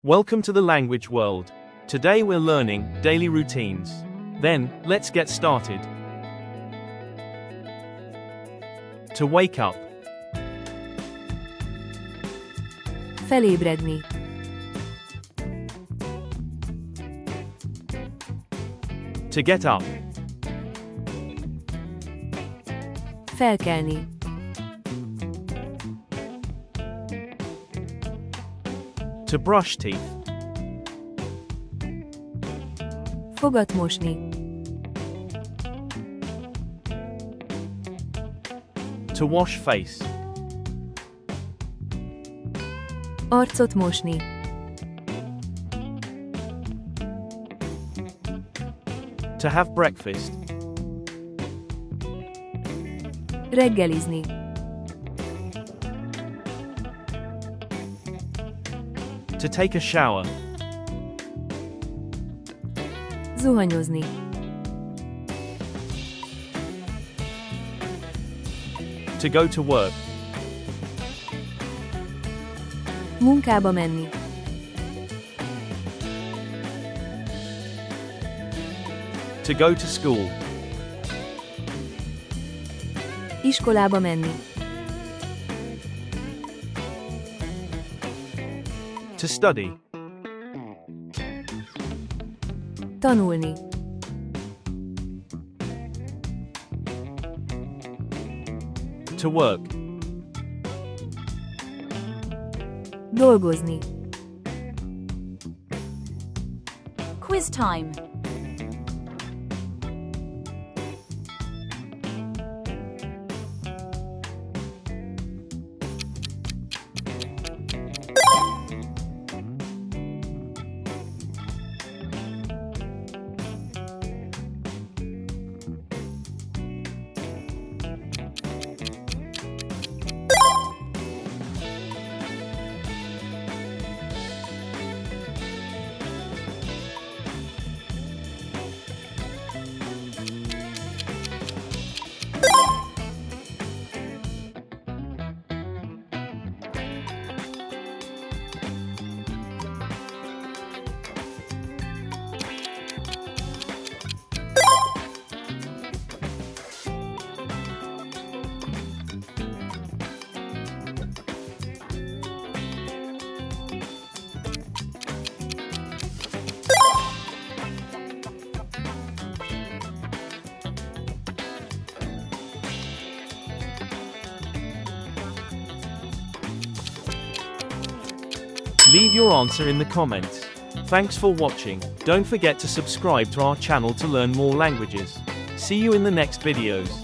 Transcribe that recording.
Welcome to the language world. Today we're learning daily routines. Then, let's get started. To wake up. Felébredni. To get up. Felkelni. To brush teeth. Fogat mosni. To wash face. Arcot mosni. To have breakfast. Reggelizni. To take a shower. Zuhanyozni. To go to work. Munkába menni. To go to school. Iskolába menni. To study. Tanulni. To work. Dolgozni. Quiz time. Leave your answer in the comments. Thanks for watching. Don't forget to subscribe to our channel to learn more languages. See you in the next videos.